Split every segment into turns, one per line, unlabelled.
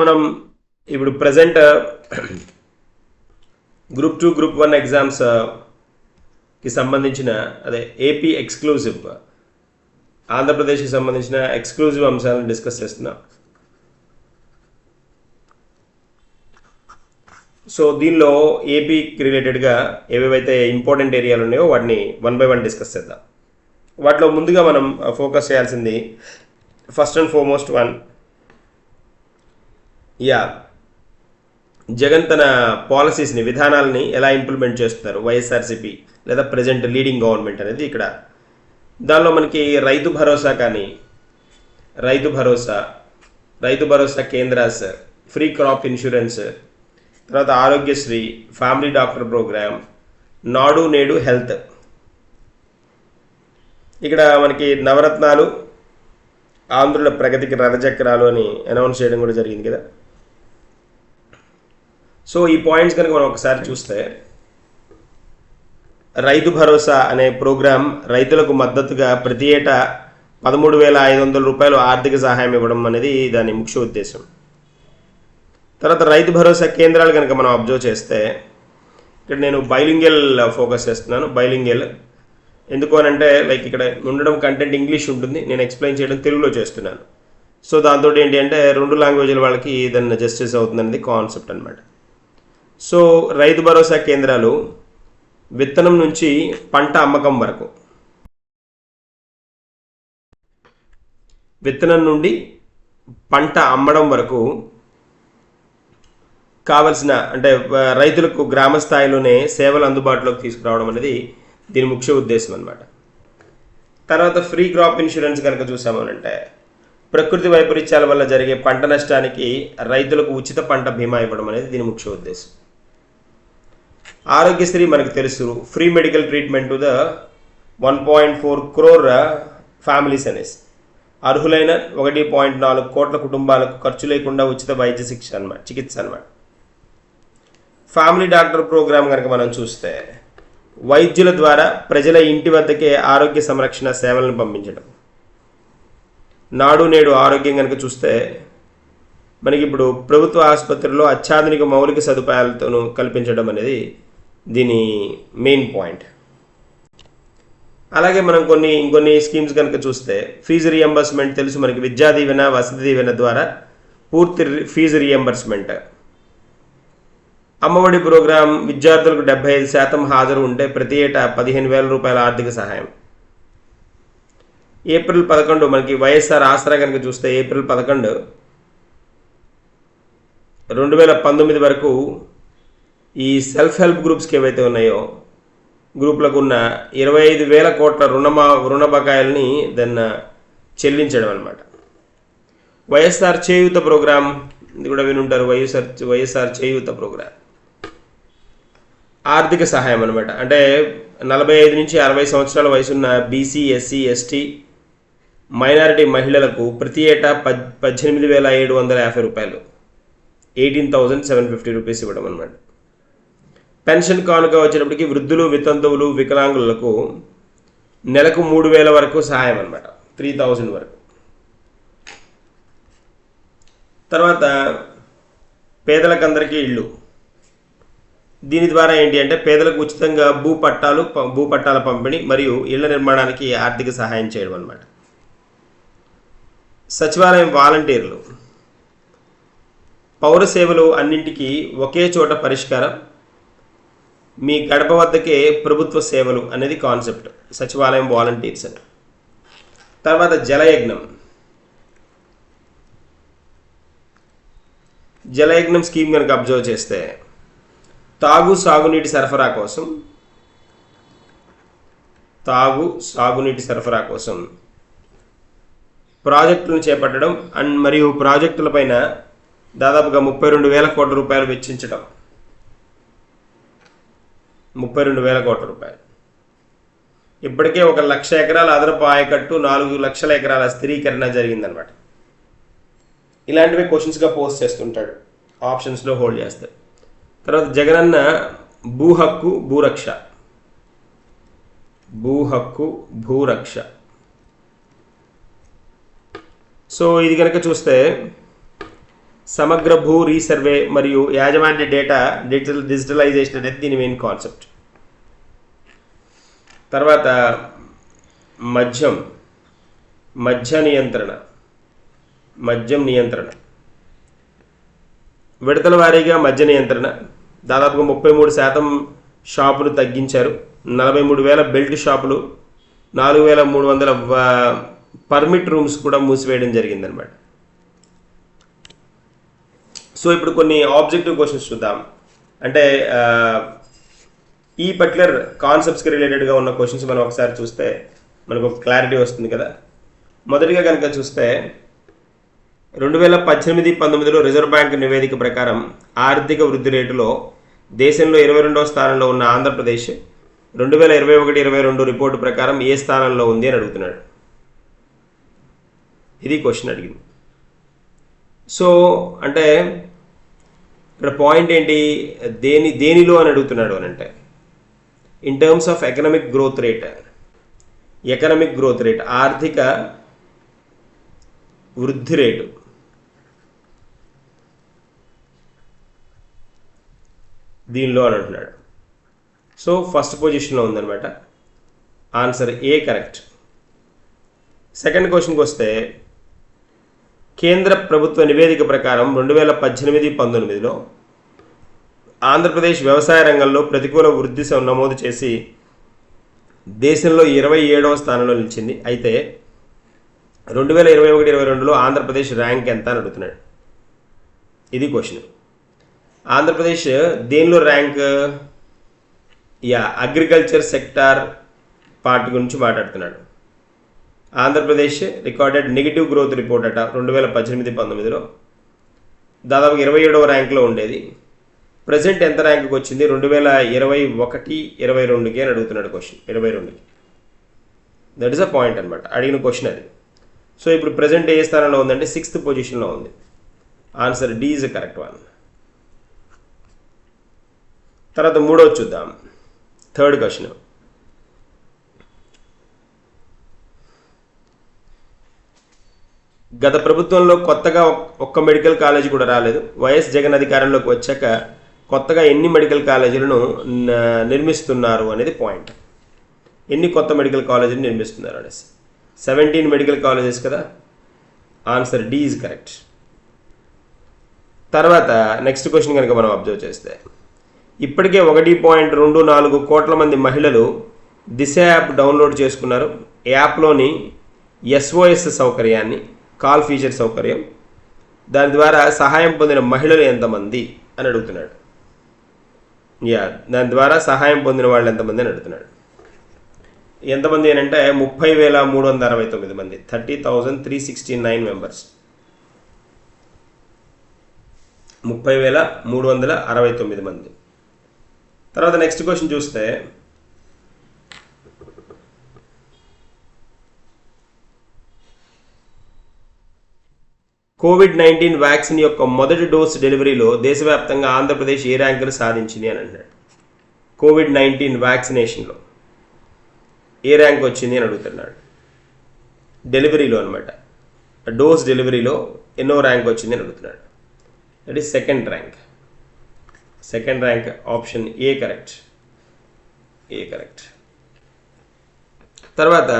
మనం ఇప్పుడు present group 2 group 1 exams కి సంబంధించిన అదే ఏపీ ఎక్స్క్లూజివ్ ఆంధ్రప్రదేశ్కి సంబంధించిన ఎక్స్క్లూజివ్ అంశాలను డిస్కస్ చేస్తున్నాం. సో దీనిలో ఏపీకి రిలేటెడ్గా ఏవేవైతే ఇంపార్టెంట్ ఏరియాలు ఉన్నాయో వాటిని 1 by 1 డిస్కస్ చేద్దాం. వాటిలో ముందుగా మనం ఫోకస్ చేయాల్సింది ఫస్ట్ అండ్ ఫార్మోస్ట్ జగన్ తన పాలసీస్ని విధానాలని ఎలా ఇంప్లిమెంట్ చేస్తున్నారు వైఎస్ఆర్సీపీ లేదా ప్రజెంట్ లీడింగ్ గవర్నమెంట్ అనేది ఇక్కడ. దానిలో మనకి Rythu Bharosa కేంద్రాస్, free crop insurance, తర్వాత ఆరోగ్యశ్రీ, ఫ్యామిలీ డాక్టర్ ప్రోగ్రామ్, నాడు నేడు హెల్త్. ఇక్కడ మనకి నవరత్నాలు, ఆంధ్రుల ప్రగతికి రథచక్రాలు అని అనౌన్స్ చేయడం కూడా జరిగింది కదా. సో ఈ పాయింట్స్ కనుక మనం ఒకసారి చూస్తే, రైతు భరోసా అనే ప్రోగ్రాం రైతులకు మద్దతుగా ప్రతి ఏటా 13,500 రూపాయలు ఆర్థిక సహాయం ఇవ్వడం అనేది దాని ముఖ్య ఉద్దేశం. తర్వాత రైతు భరోసా కేంద్రాలు కనుక మనం అబ్జర్వ్ చేస్తే, ఇక్కడ నేను బైలింగల్ ఫోకస్ చేస్తున్నాను. బైలింగల్ ఎందుకు అని అంటే, లైక్ ఇక్కడ ఉండడం కంటెంట్ ఇంగ్లీష్ ఉంటుంది, నేను ఎక్స్ప్లెయిన్ చేయడం తెలుగులో చేస్తున్నాను. సో దాంతో ఏంటి అంటే 2 లాంగ్వేజ్ల వాళ్ళకి దాన్ని జస్టిస్ అవుతుంది అనేది కాన్సెప్ట్ అనమాట. సో రైతు భరోసా కేంద్రాలు విత్తనం నుంచి పంట అమ్మకం వరకు, విత్తనం నుండి పంట అమ్మడం వరకు కావలసిన అంటే రైతులకు గ్రామ స్థాయిలోనే సేవలు అందుబాటులోకి తీసుకురావడం అనేది దీని ముఖ్య ఉద్దేశం అనమాట. తర్వాత ఫ్రీ క్రాప్ ఇన్సూరెన్స్ కనుక చూసామనంటే, ప్రకృతి వైపరీత్యాల వల్ల జరిగే పంట నష్టానికి రైతులకు ఉచిత పంట బీమా ఇవ్వడం అనేది దీని ముఖ్య ఉద్దేశం. ఆరోగ్యశ్రీ మనకు తెలుసు, free medical treatment to the 1.4 crore families అనేసి, అర్హులైన 1.4 కోట్ల కుటుంబాలకు ఖర్చు లేకుండా ఉచిత వైద్య చికిత్స అనమాట. ఫ్యామిలీ డాక్టర్ ప్రోగ్రామ్ కనుక మనం చూస్తే, వైద్యుల ద్వారా ప్రజల ఇంటి వద్దకే ఆరోగ్య సంరక్షణ సేవలను పంపించడం. నాడు నేడు ఆరోగ్యం కనుక చూస్తే, మనకి ఇప్పుడు ప్రభుత్వ ఆసుపత్రుల్లో అత్యాధునిక మౌలిక సదుపాయాలతోనూ కల్పించడం అనేది దీని మెయిన్ పాయింట్. అలాగే మనం ఇంకొన్ని స్కీమ్స్ కనుక చూస్తే, ఫీజు రియంబర్స్మెంట్ తెలుసు మనకి, విద్యా దీవెన, వసతి దీవెన ద్వారా పూర్తి ఫీజు రియంబర్స్మెంట్. అమ్మఒడి ప్రోగ్రాం విద్యార్థులకు 75% హాజరు ఉంటే ప్రతి ఏటా 15,000 రూపాయల ఆర్థిక సహాయం. ఏప్రిల్ 11 మనకి వైఎస్ఆర్ ఆసరా కనుక చూస్తే, ఏప్రిల్ 11, 2019 వరకు ఈ సెల్ఫ్ హెల్ప్ గ్రూప్స్కి ఏవైతే ఉన్నాయో గ్రూపులకు ఉన్న 25,000 కోట్ల రుణ బకాయిల్ని దాన్ని చెల్లించడం అనమాట. వైఎస్ఆర్ చేయూత ప్రోగ్రాం, ఇది కూడా వినుంటారు, వైఎస్ఆర్ చేయూత ప్రోగ్రాం ఆర్థిక సహాయం అనమాట. అంటే 45 నుంచి 60 సంవత్సరాల వయసున్న బీసీ, ఎస్సీ, ఎస్టీ, మైనారిటీ మహిళలకు ప్రతి ఏటా 18,750 రూపాయలు, 18,750 రూపీస్ ఇవ్వడం అనమాట. పెన్షన్ కానుక వచ్చేటప్పటికి వృద్ధులు, వితంతువులు, వికలాంగులకు నెలకు 3,000 వరకు సహాయం అనమాట, 3,000 వరకు. తర్వాత పేదలకందరికీ ఇళ్ళు, దీని ద్వారా ఏంటి అంటే పేదలకు ఉచితంగా భూపట్టాల పంపిణీ మరియు ఇళ్ల నిర్మాణానికి ఆర్థిక సహాయం చేయడం అనమాట. సచివాలయం వాలంటీర్లు, పౌర సేవలు అన్నింటికీ ఒకే చోట పరిష్కారం, మీ గడప వద్దకే ప్రభుత్వ సేవలు అనేది కాన్సెప్ట్ సచివాలయం వాలంటీర్స్ అని. తర్వాత జలయజ్ఞం స్కీమ్ కనుక అబ్జర్వ్ చేస్తే, సాగునీటి సరఫరా కోసం ప్రాజెక్టులను చేపట్టడం మరియు ప్రాజెక్టులపైన దాదాపుగా 32,000 కోట్ల రూపాయలు వెచ్చించడం. 32,000 కోట్ల రూపాయలు. ఇప్పటికే 1,00,000 ఎకరాల అదనపు ఆయకట్టు, 4 లక్షల ఎకరాల స్థిరీకరణ జరిగిందనమాట. ఇలాంటివి క్వశ్చన్స్గా పోస్ట్ చేస్తుంటాడు, ఆప్షన్స్లో హోల్డ్ చేస్తాడు. తర్వాత జగనన్న భూ హక్కు భూరక్ష. సో ఇది కనుక చూస్తే సమగ్ర భూ రీసర్వే మరియు యాజమాన్య డేటా డిజిటలైజేషన్ అనేది దీని మెయిన్ కాన్సెప్ట్. తర్వాత మద్యం నియంత్రణ, విడతల వారీగా మద్య నియంత్రణ. దాదాపుగా 33% షాపులు తగ్గించారు. 43,000 బెల్ట్ షాపులు, 4,300 పర్మిట్ రూమ్స్ కూడా మూసివేయడం జరిగిందనమాట. సో ఇప్పుడు కొన్ని ఆబ్జెక్టివ్ క్వశ్చన్స్ చూద్దాం. అంటే ఈ పర్టికులర్ కాన్సెప్ట్స్కి రిలేటెడ్గా ఉన్న క్వశ్చన్స్ మనం ఒకసారి చూస్తే మనకు ఒక క్లారిటీ వస్తుంది కదా. మొదటిగా కనుక చూస్తే 2018-19లో రిజర్వ్ బ్యాంక్ నివేదిక ప్రకారం ఆర్థిక వృద్ధి రేటులో దేశంలో 22వ స్థానంలో ఉన్న ఆంధ్రప్రదేశ్ 2021-22 రిపోర్టు ప్రకారం ఏ స్థానంలో ఉంది అని అడుగుతున్నాడు. ఇది క్వశ్చన్ అడిగింది. సో అంటే ఇక్కడ పాయింట్ ఏంటి, దేనిలో అని అడుగుతున్నాడు అని అంటే in terms of economic growth rate ఆర్థిక వృద్ధి రేటు. దీనిలో అని అంటున్నాడు. సో ఫస్ట్ పొజిషన్లో ఉందన్నమాట. ఆన్సర్ ఏ కరెక్ట్. సెకండ్ క్వశ్చన్కి వస్తే కేంద్ర ప్రభుత్వ నివేదిక ప్రకారం 2018-19లో ఆంధ్రప్రదేశ్ వ్యవసాయ రంగంలో ప్రతికూల వృద్ధి నమోదు చేసి దేశంలో 27వ స్థానంలో నిలిచింది. అయితే 2021-22లో ఆంధ్రప్రదేశ్ ర్యాంక్ ఎంత అని అడుగుతున్నాడు. ఇది క్వశ్చన్. ఆంధ్రప్రదేశ్ దేనిలో ర్యాంక్, అగ్రికల్చర్ సెక్టార్ పార్ట్ గురించి మాట్లాడుతున్నాడు. Andhra Pradesh recorded negative growth report అట 2018-19లో దాదాపు 27వ ర్యాంక్లో ఉండేది. ప్రజెంట్ ఎంత ర్యాంకుకి వచ్చింది, 2021-22కి అని అడుగుతున్నాడు క్వశ్చన్. 22కి. దట్ ఈస్ అ పాయింట్ అనమాట, అడిగిన క్వశ్చన్ అది. సో ఇప్పుడు ప్రజెంట్ ఏ స్థానంలో ఉందంటే 6th పొజిషన్లో ఉంది. Answer D is correct one. తర్వాత మూడోది చూద్దాం. Third question. గత ప్రభుత్వంలో కొత్తగా ఒక్క మెడికల్ కాలేజీ కూడా రాలేదు. వైఎస్ జగన్ అధికారంలోకి వచ్చాక కొత్తగా ఎన్ని మెడికల్ కాలేజీలను నిర్మిస్తున్నారు అనేది పాయింట్. ఎన్ని కొత్త మెడికల్ కాలేజీలు నిర్మిస్తున్నారు అనేసి 17 మెడికల్ కాలేజెస్ కదా. Answer D is correct. తర్వాత నెక్స్ట్ క్వశ్చన్ కనుక మనం అబ్జర్వ్ చేస్తే ఇప్పటికే 1.24 కోట్ల మంది మహిళలు దిశ యాప్ డౌన్లోడ్ చేసుకున్నారు. యాప్లోని SOS సౌకర్యాన్ని, కాల్ ఫీచర్ సౌకర్యం, దాని ద్వారా సహాయం పొందిన మహిళలు ఎంతమంది అని అడుగుతున్నాడు. దాని ద్వారా సహాయం పొందిన వాళ్ళు ఎంతమంది అని అడుగుతున్నాడు. ఎంతమంది అని అంటే 30,369 మంది, 30,369 మెంబర్స్. 30,369 మంది. తర్వాత నెక్స్ట్ క్వశ్చన్ చూస్తే COVID-19 వ్యాక్సిన్ యొక్క మొదటి డోస్ డెలివరీలో దేశవ్యాప్తంగా ఆంధ్రప్రదేశ్ ఏ ర్యాంకును సాధించింది అని అంటున్నాడు. COVID-19 వ్యాక్సినేషన్లో ఏ ర్యాంక్ వచ్చింది అని అడుగుతున్నాడు. డెలివరీలో అనమాట, డోస్ డెలివరీలో ఎన్నో ర్యాంక్ వచ్చింది అని అడుగుతున్నాడు. That is second rank. Option A correct. తర్వాత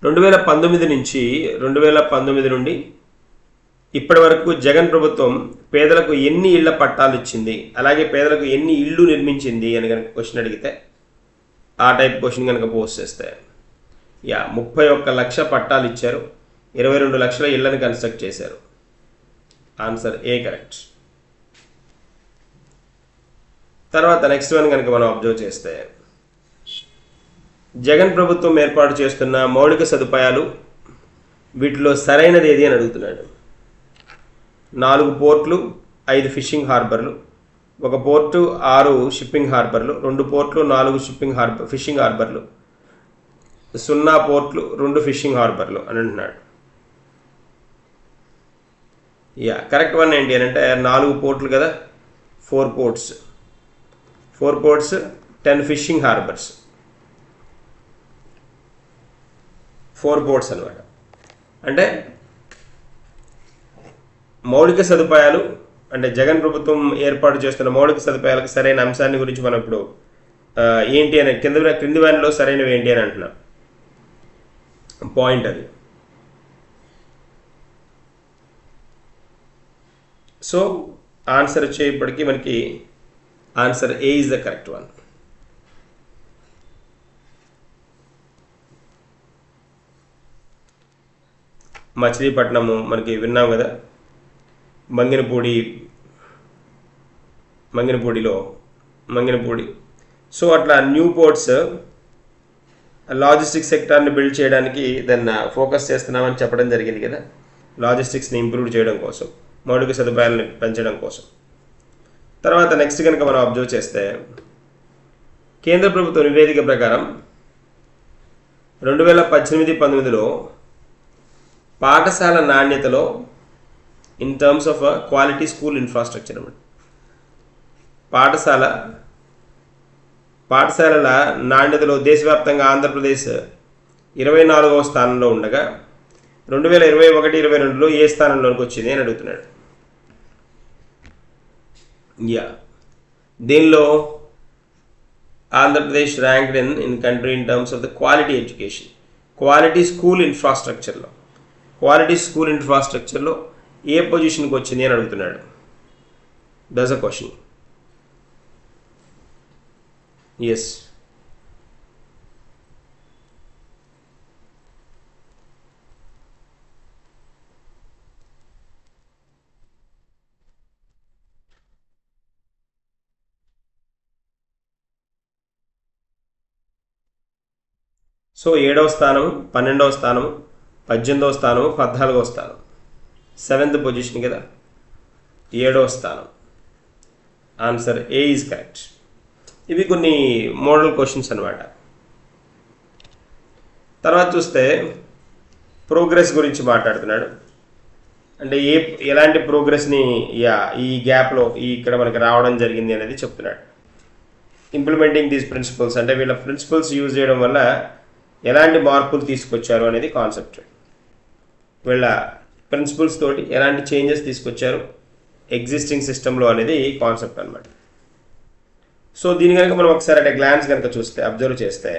2019 నుండి ఇప్పటి వరకు జగన్ ప్రభుత్వం పేదలకు ఎన్ని ఇళ్ల పట్టాలు ఇచ్చింది, అలాగే పేదలకు ఎన్ని ఇళ్ళు నిర్మించింది అని కనుక క్వశ్చన్ అడిగితే, ఆ టైప్ క్వశ్చన్ కనుక పోస్ట్ చేస్తే 31 లక్ష పట్టాలు ఇచ్చారు, 22 లక్షల ఇళ్లను కన్స్ట్రక్ట్ చేశారు. ఆన్సర్ ఏ కరెక్ట్. తర్వాత నెక్స్ట్ వన్ కనుక మనం అబ్జర్వ్ చేస్తే జగన్ ప్రభుత్వం ఏర్పాటు చేస్తున్న మౌలిక సదుపాయాలు వీటిలో సరైనది ఏది అని అడుగుతున్నాడు. 4 పోర్ట్లు, 5 ఫిషింగ్ హార్బర్లు, 1 పోర్టు, 6 షిప్పింగ్ హార్బర్లు, 2 పోర్ట్లు, 4 ఫిషింగ్ హార్బర్లు, 0 పోర్ట్లు, 2 ఫిషింగ్ హార్బర్లు అని అంటున్నాడు. కరెక్ట్ వన్ ఏంటి అని అంటే 4 పోర్ట్లు కదా, 4 పోర్ట్స్, 10 ఫిషింగ్ హార్బర్స్, 4 పోర్ట్స్ అనమాట. అంటే మౌలిక సదుపాయాలు అంటే జగన్ ప్రభుత్వం ఏర్పాటు చేస్తున్న మౌలిక సదుపాయాలకు సరైన అంశాన్ని గురించి మనం ఇప్పుడు ఏంటి అని క్రింది వారిలో సరైనవి ఏంటి అని అంటున్నాం. పాయింట్ అది. సో ఆన్సర్ వచ్చేప్పటికీ మనకి answer A is the correct one. Machilipatnam మనకి విన్నాం కదా, మంగినపూడి. సో అట్లా న్యూ పోర్ట్స్ లాజిస్టిక్స్ సెక్టార్ని బిల్డ్ చేయడానికి దాన్ని ఫోకస్ చేస్తున్నామని చెప్పడం జరిగింది కదా, లాజిస్టిక్స్ని ఇంప్రూవ్ చేయడం కోసం, మౌలిక సదుపాయాలను పెంచడం కోసం. తర్వాత నెక్స్ట్ కనుక మనం అబ్జర్వ్ చేస్తే కేంద్ర ప్రభుత్వ నివేదిక ప్రకారం 2018-19లో పాఠశాల నాణ్యతలో in terms of quality school infrastructure అన్నమాట, పాఠశాలల నాణ్యతలో దేశవ్యాప్తంగా ఆంధ్రప్రదేశ్ 24వ స్థానంలో ఉండగా 2021-22లో ఏ స్థానంలోకి వచ్చింది అని అడుగుతున్నాడు. దీనిలో Andhra Pradesh ranked in country in terms of the quality education, quality school ఇన్ఫ్రాస్ట్రక్చర్లో ఏ పొజిషన్కి వచ్చింది అని అడుగుతున్నాడు. That's a question. Yes, so 7వ స్థానం, 12వ స్థానం, 18వ స్థానం, 14వ స్థానం, 7th పొజిషన్ కదా, 7వ స్థానం. Answer A is correct. ఇవి కొన్ని మోడల్ క్వశ్చన్స్ అనమాట. తర్వాత చూస్తే ప్రోగ్రెస్ గురించి మాట్లాడుతున్నాడు. అంటే ఎలాంటి ప్రోగ్రెస్ని ఈ గ్యాప్లో ఇక్కడ మనకి రావడం జరిగింది అనేది చెప్తున్నాడు. ఇంప్లిమెంటింగ్ దీస్ ప్రిన్సిపల్స్ అంటే వీళ్ళ ప్రిన్సిపల్స్ యూజ్ చేయడం వల్ల ఎలాంటి మార్పులు తీసుకొచ్చారు అనేది కాన్సెప్ట్. వీళ్ళ ప్రిన్సిపల్స్ తోటి ఎలాంటి చేంజెస్ తీసుకొచ్చారు ఎగ్జిస్టింగ్ సిస్టంలో అనేది కాన్సెప్ట్ అనమాట. సో దీని కనుక మనం ఒకసారి అంటే గ్లాన్స్ కనుక చూస్తే, అబ్జర్వ్ చేస్తే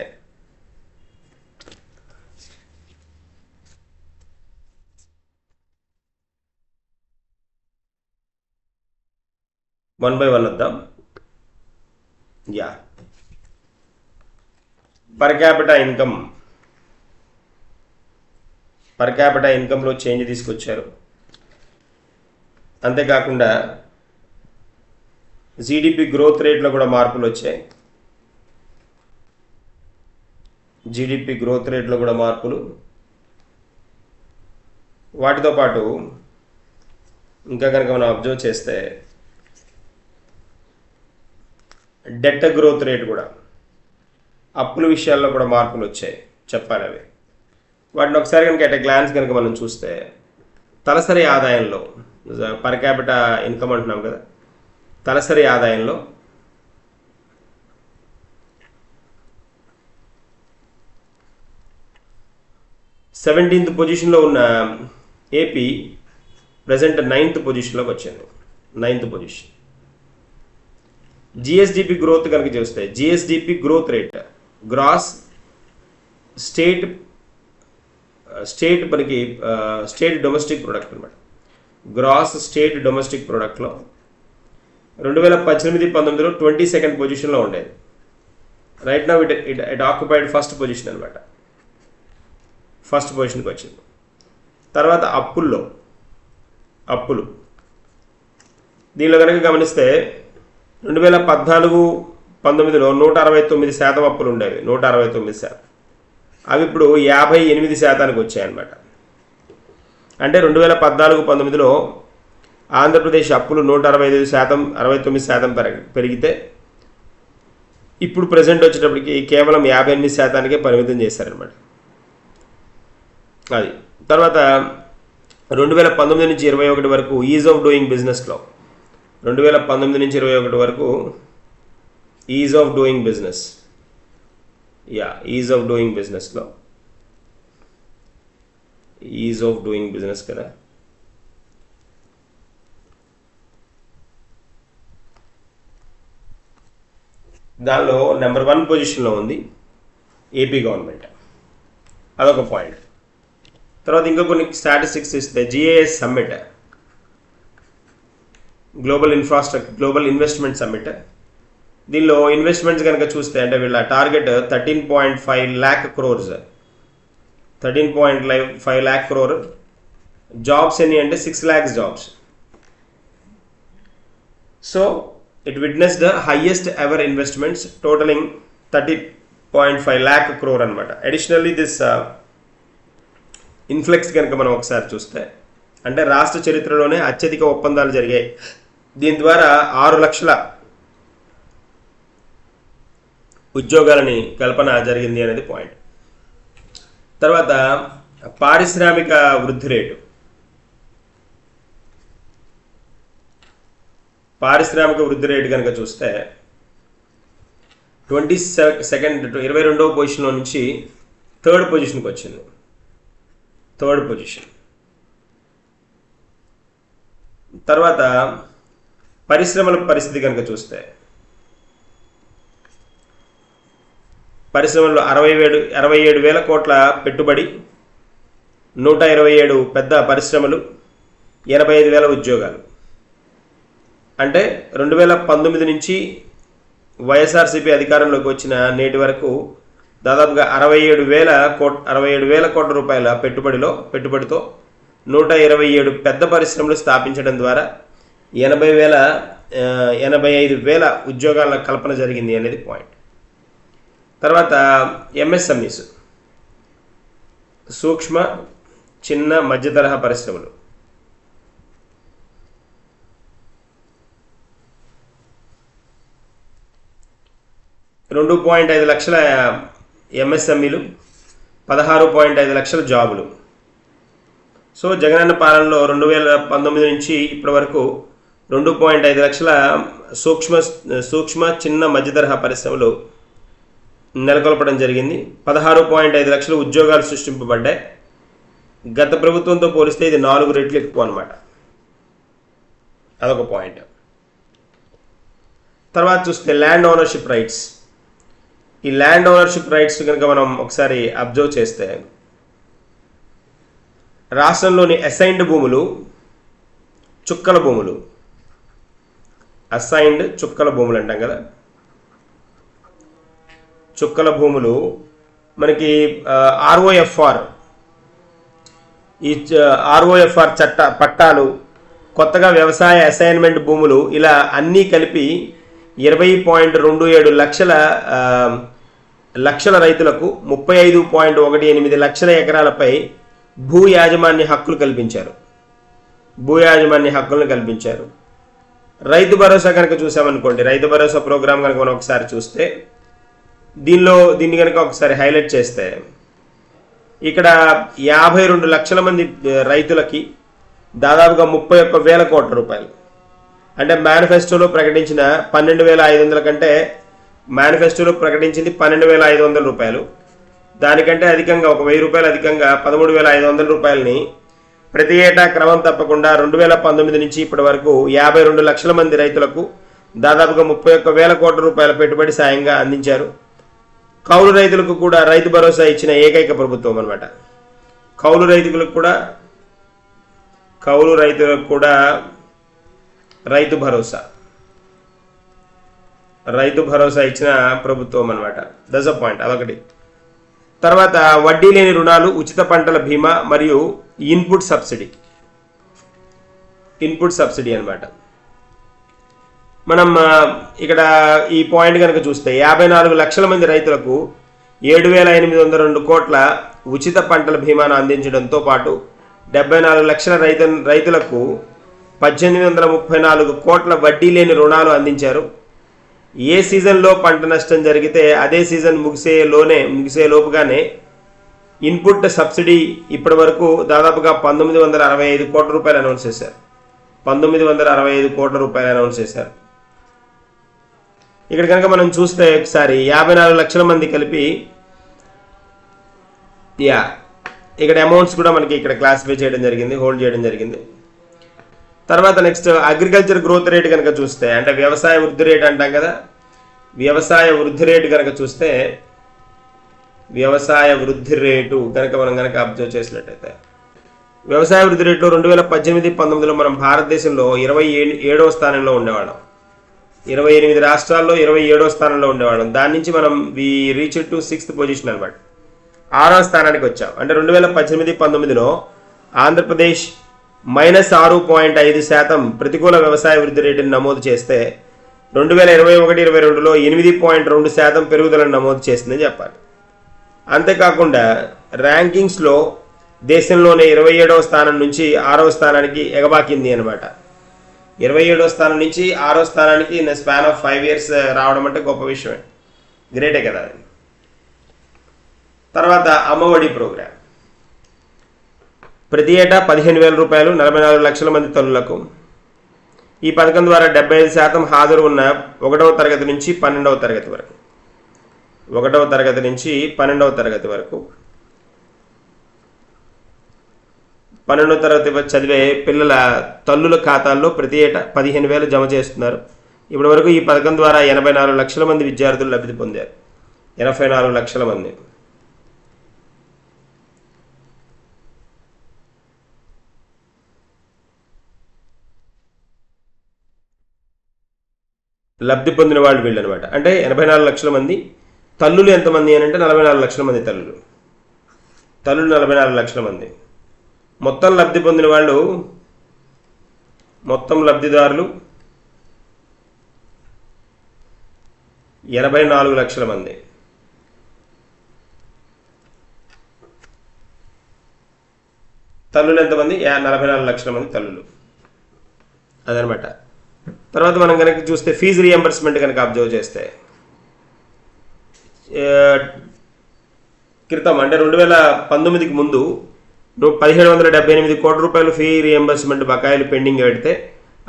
వన్ బై వన్ వద్దాం. పర్ క్యాపిటా ఇన్కంలో చేంజ్ తీసుకొచ్చారు. అంతేకాకుండా జీడిపి గ్రోత్ రేట్లో కూడా మార్పులు వచ్చాయి. వాటితో పాటు ఇంకా కనుక మనం అబ్జర్వ్ చేస్తే డెట్ గ్రోత్ రేట్ కూడా, అప్పుల విషయాల్లో కూడా మార్పులు వచ్చాయి చెప్పాలి అవి. వాటిని ఒకసారి కనుక అట్ గ్లాన్స్ కనుక మనం చూస్తే తలసరి ఆదాయంలో పర్ క్యాపిటా ఇన్కమ్ అంటున్నాం కదా, తలసరి ఆదాయంలో సెవెంటీన్త్ పొజిషన్లో ఉన్న ఏపీ ప్రజెంట్ 9th పొజిషన్లోకి వచ్చింది. 9th position. జిఎస్డిపి గ్రోత్ కనుక చూస్తే GSDP growth rate gross state మనకి స్టేట్ డొమెస్టిక్ ప్రొడక్ట్ అనమాట. గ్రాస్ స్టేట్ డొమెస్టిక్ ప్రొడక్ట్లో 2018-19లో 22nd పొజిషన్లో ఉండేది. Right now it occupied first position అనమాట. ఫస్ట్ పొజిషన్కి వచ్చింది. తర్వాత అప్పులు దీనిలో కనుక గమనిస్తే 2014-19లో 169% అప్పులు ఉండేవి. 169%. అవి ఇప్పుడు 58% వచ్చాయన్నమాట. అంటే 2014-19లో ఆంధ్రప్రదేశ్ అప్పులు 165%, 69% పెరిగితే ఇప్పుడు ప్రజెంట్ వచ్చేటప్పటికి కేవలం 58%కే పరిమితం చేశారనమాట. అది. తర్వాత 2019-21 వరకు ఈజ్ ఆఫ్ డూయింగ్ బిజినెస్లో 2019-21 వరకు is of doing business is of doing బిజినెస్లో ఈజ్ ఆఫ్ డూయింగ్ బిజినెస్ కదా, దానిలో నెంబర్ 1 పొజిషన్లో ఉంది ఏపీ గవర్నమెంట్. అదొక పాయింట్. తర్వాత ఇంకా కొన్ని స్టాటిస్టిక్స్ ఇస్తే GAS summit, global investment summit, దీనిలో ఇన్వెస్ట్మెంట్స్ కనుక చూస్తే అంటే వీళ్ళ target 13.5 lakh crores, 13.5 lakh crore. Jobs ఎన్ని అంటే 6 lakhs jobs. So it witness the highest ever investments totalling 30.5 lakh crore అనమాట. అడిషనల్లీ దిస్ ఇన్ఫ్లెక్స్ కనుక మనం ఒకసారి చూస్తే అంటే రాష్ట్ర చరిత్రలోనే అత్యధిక ఒప్పందాలు జరిగాయి. దీని ద్వారా 6 లక్షల ఉద్యోగాలని కల్పన జరిగింది అనేది పాయింట్. తర్వాత పారిశ్రామిక వృద్ధి రేటు, కనుక చూస్తే 22వ పొజిషన్లో నుంచి 3rd పొజిషన్కి వచ్చింది. 3rd position. తర్వాత పరిశ్రమల పరిస్థితి కనుక చూస్తే పరిశ్రమల్లో 67,000 కోట్ల పెట్టుబడి, 127 పెద్ద పరిశ్రమలు, 85,000 ఉద్యోగాలు. అంటే 2019 నుంచి వైఎస్ఆర్సీపీ అధికారంలోకి వచ్చిన నేటి వరకు దాదాపుగా 67,000 కోట్ల రూపాయల పెట్టుబడితో 127 పెద్ద పరిశ్రమలు స్థాపించడం ద్వారా 85,000 ఉద్యోగాల కల్పన జరిగింది అనేది పాయింట్. తర్వాత ఎంఎస్ఎంఈస్, సూక్ష్మ చిన్న మధ్య తరహా పరిశ్రమలు, 2.5 లక్షల ఎంఎస్ఎంఈలు, 16.5 లక్షల జాబులు. సో జగనన్న పాలనలో 2019 నుంచి ఇప్పటి వరకు 2.5 లక్షల సూక్ష్మ చిన్న మధ్య తరహా పరిశ్రమలు నెలకొల్పడం జరిగింది. 16.5 లక్షల ఉద్యోగాలు సృష్టింపబడ్డాయి. గత ప్రభుత్వంతో పోలిస్తే ఇది 4 రెట్లు ఎక్కువ అనమాట. అదొక పాయింట్. తర్వాత చూస్తే ల్యాండ్ ఓనర్షిప్ రైట్స్. ఈ ల్యాండ్ ఓనర్షిప్ రైట్స్ కనుక మనం ఒకసారి అబ్జర్వ్ చేస్తే రాష్ట్రంలోని అసైన్డ్ భూములు, చుక్కల భూములు, చుక్కల భూములు అంటాం కదా, చుక్కల భూములు మనకి ఆర్ఓఎఫ్ఆర్, ఈ ఆర్ఓఎఫ్ఆర్ పట్టాలు, కొత్తగా వ్యవసాయ అసైన్మెంట్ భూములు, ఇలా అన్నీ కలిపి 20.27 లక్షల రైతులకు 35.18 లక్షల ఎకరాలపై భూ యాజమాన్య హక్కులను కల్పించారు. రైతు భరోసా కనుక చూసామనుకోండి, రైతు భరోసా ప్రోగ్రాం కనుక మనం ఒకసారి చూస్తే దీన్ని కనుక ఒకసారి హైలైట్ చేస్తే ఇక్కడ 52 లక్షల మంది రైతులకి దాదాపుగా 31,000 కోట్ల రూపాయలు. అంటే మేనిఫెస్టోలో ప్రకటించిన 12,500 కంటే మేనిఫెస్టోలో ప్రకటించింది 12,500 రూపాయలు. దానికంటే అధికంగా 1,000 రూపాయలు అధికంగా 13,500 రూపాయలని ప్రతి ఏటా క్రమం తప్పకుండా 2019 నుంచి ఇప్పటి వరకు 52 లక్షల మంది రైతులకు దాదాపుగా 31,000 కోట్ల రూపాయల పెట్టుబడి సాయంగా అందించారు. కౌలు రైతులకు కూడా రైతు భరోసా ఇచ్చిన ఏకైక ప్రభుత్వం అన్నమాట. కౌలు రైతులకు కూడా రైతు భరోసా ఇచ్చిన ప్రభుత్వం అన్నమాట. That's a point. అదొకటి. తర్వాత వడ్డీ లేని రుణాలు, ఉచిత పంటల బీమా మరియు ఇన్పుట్ సబ్సిడీ అన్నమాట. మనం ఇక్కడ ఈ పాయింట్ కనుక చూస్తే 54 లక్షల మంది రైతులకు 7,802 కోట్ల ఉచిత పంటల బీమాను అందించడంతో పాటు 74 లక్షల రైతులకు 1,834 కోట్ల వడ్డీ లేని రుణాలు అందించారు. ఏ సీజన్లో పంట నష్టం జరిగితే అదే సీజన్ ముగిసే లోపుగానే ఇన్పుట్ సబ్సిడీ ఇప్పటి వరకు దాదాపుగా 1,965 కోట్ల రూపాయలు అనౌన్స్ చేశారు. 1,965 కోట్ల రూపాయలు అనౌన్స్ చేశారు. ఇక్కడ కనుక మనం చూస్తే ఒకసారి 54 లక్షల మంది కలిపి ఇక్కడ అమౌంట్స్ కూడా మనకి ఇక్కడ క్లాసిఫై చేయడం జరిగింది, హోల్డ్ చేయడం జరిగింది. తర్వాత నెక్స్ట్ అగ్రికల్చర్ గ్రోత్ రేట్ కనుక చూస్తే అంటే వ్యవసాయ వృద్ధి రేట్ అంటాం కదా, వ్యవసాయ వృద్ధి రేటు కనుక చూస్తే వ్యవసాయ వృద్ధి రేటు కనుక మనం కనుక అబ్జర్వ్ చేసినట్టయితే వ్యవసాయ వృద్ధి రేటులో 2018-19లో మనం భారతదేశంలో 27వ స్థానంలో ఉండేవాళ్ళం. 28 రాష్ట్రాల్లో 27వ స్థానంలో ఉండేవాళ్ళం. దాని నుంచి మనం రీచ్ టు 6th పొజిషన్ అనమాట. 6వ స్థానానికి వచ్చాం. అంటే 2018-19లో ఆంధ్రప్రదేశ్ -6.5% ప్రతికూల వ్యవసాయ వృద్ధి రేటుని నమోదు చేస్తే 2021-22లో 8.2% పెరుగుదలను నమోదు చేసిందని చెప్పాలి. అంతేకాకుండా ర్యాంకింగ్స్లో దేశంలోనే 27వ స్థానం నుంచి 6వ స్థానానికి ఎగబాకింది అనమాట. 27వ స్థానం నుంచి 6వ స్థానానికి ఇన్ స్పాన్ ఆఫ్ 5 years రావడం అంటే గొప్ప విషయమే, గ్రేటే కదా. తర్వాత అమ్మఒడి ప్రోగ్రాం ప్రతి ఏటా 15,000 రూపాయలు 44 లక్షల మంది తల్లులకు. ఈ పథకం ద్వారా 75% హాజరు ఉన్న 1వ తరగతి నుంచి 12వ తరగతి వరకు 1వ తరగతి నుంచి 12వ తరగతి వరకు 12వ తరగతి చదివే పిల్లల తల్లుల ఖాతాల్లో ప్రతి ఏటా 15,000 జమ చేస్తున్నారు. ఇప్పటి వరకు ఈ పథకం ద్వారా 84 లక్షల మంది విద్యార్థులు లబ్ధి పొందారు. 84 లక్షల మంది. లబ్ధి పొందిన వాళ్ళు వీళ్ళు అనమాట. అంటే 84 లక్షల మంది. తల్లులు ఎంతమంది అని అంటే 44 లక్షల మంది తల్లులు 44 లక్షల మంది. మొత్తం లబ్ధి పొందిన వాళ్ళు, మొత్తం లబ్ధిదారులు 84 లక్షల మంది. తల్లులు ఎంతమంది? 44 లక్షల మంది తల్లులు. అదనమాట. తర్వాత మనం కనుక చూస్తే ఫీజు రియంబర్స్మెంట్ కనుక అబ్జర్వ్ చేస్తే క్రితం అంటే 2019కి ముందు 1,778 కోట్ల రూపాయలు ఫీ రియంబర్స్మెంట్ బకాయిలు పెండింగ్ పెడితే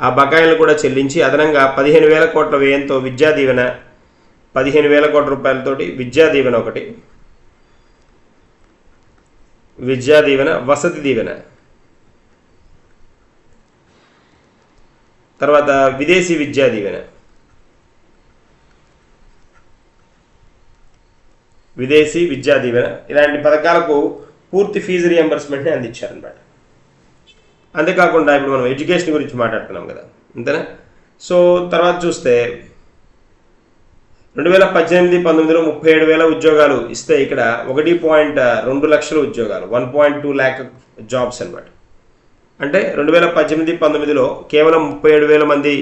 ఆ బకాయిలను కూడా చెల్లించి అదనంగా 15,000 కోట్ల వ్యయంతో విద్యా దీవెన 15,000 కోట్ల రూపాయలతోటి విద్యా దీవెన ఒకటి, విద్యా దీవెన, వసతి దీవెన, తర్వాత విదేశీ విద్యా దీవెన, విదేశీ విద్యా దీవెన, ఇలాంటి పథకాలకు పూర్తి ఫీజు రియంబర్స్మెంట్ని అందించారనమాట. అంతేకాకుండా ఇప్పుడు మనం ఎడ్యుకేషన్ గురించి మాట్లాడుతున్నాం కదా, అంతేనా? సో తర్వాత చూస్తే 2018-19లో 37,000 ఉద్యోగాలు ఇస్తే ఇక్కడ 1.2 లక్షల ఉద్యోగాలు 1.2 lakh జాబ్స్ అనమాట. అంటే 2018-19లో కేవలం 37,000 మంది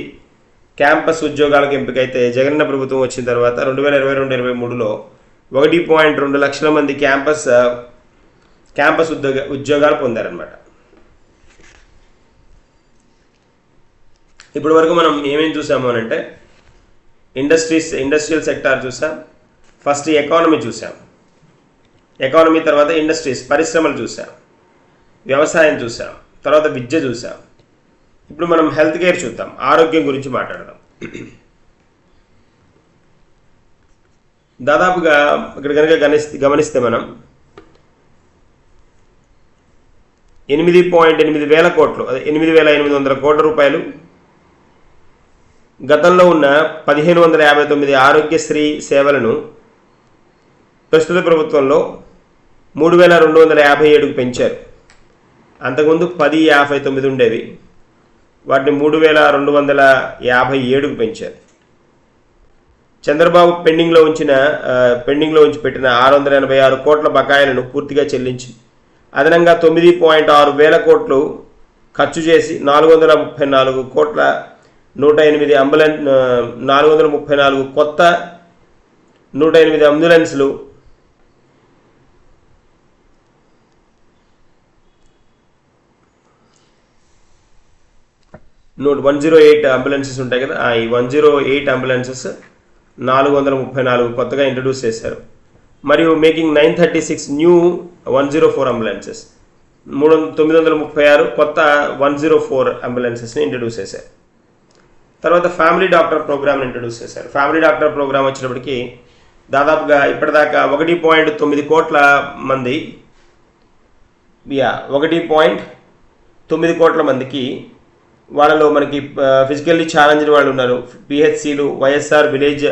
క్యాంపస్ ఉద్యోగాలకు ఎంపికైతే జగనన్న ప్రభుత్వం వచ్చిన తర్వాత 2022-23లో 1.2 లక్షల మంది క్యాంపస్ ఉద్యోగాలు పొందారనమాట. ఇప్పటి వరకు మనం ఏమేమి చూసాము అని అంటే ఇండస్ట్రియల్ సెక్టార్ చూసాం, ఫస్ట్ ఎకానమీ చూసాం, ఎకానమీ తర్వాత ఇండస్ట్రీస్ పరిశ్రమలు చూసాం, వ్యవసాయం చూసాం, తర్వాత విద్య చూసాం. ఇప్పుడు మనం హెల్త్ కేర్ చూద్దాం, ఆరోగ్యం గురించి మాట్లాడదాం. దాదాపుగా ఇక్కడ కనుక గమనిస్తే మనం 8.8 వేల కోట్లు, అదే 8,800 కోట్ల రూపాయలు గతంలో ఉన్న 1,559 ఆరోగ్యశ్రీ సేవలను ప్రస్తుత ప్రభుత్వంలో 3,257కు పెంచారు. అంతకుముందు 1059 ఉండేవి, వాటిని 3,257కు పెంచారు. చంద్రబాబు పెండింగ్లో ఉంచి పెట్టిన 686 కోట్ల బకాయిలను పూర్తిగా చెల్లించి అదనంగా 9.6 వేల కోట్లు ఖర్చు చేసి 434 కోట్ల 434 కొత్త 108 అంబులెన్స్లు, 108 అంబులెన్సెస్ ఉంటాయి కదా, ఈ 108 అంబులెన్సెస్ 434 కొత్తగా ఇంట్రడ్యూస్ చేశారు. మరియు మేకింగ్ 936 న్యూ 104 అంబులెన్సెస్, 936 కొత్త 104 అంబులెన్సెస్ని ఇంట్రడ్యూస్ చేశారు. తర్వాత ఫ్యామిలీ డాక్టర్ ప్రోగ్రామ్ని ఇంట్రడ్యూస్ చేశారు. ఫ్యామిలీ డాక్టర్ ప్రోగ్రామ్ వచ్చినప్పటికీ దాదాపుగా ఇప్పటిదాకా 1.9 కోట్ల మంది 1.9 కోట్ల మందికి, వాళ్ళలో మనకి ఫిజికల్లీ ఛాలెంజ్డ్ వాళ్ళు ఉన్నారు, పిహెచ్సిలు, వైఎస్ఆర్ విలేజ్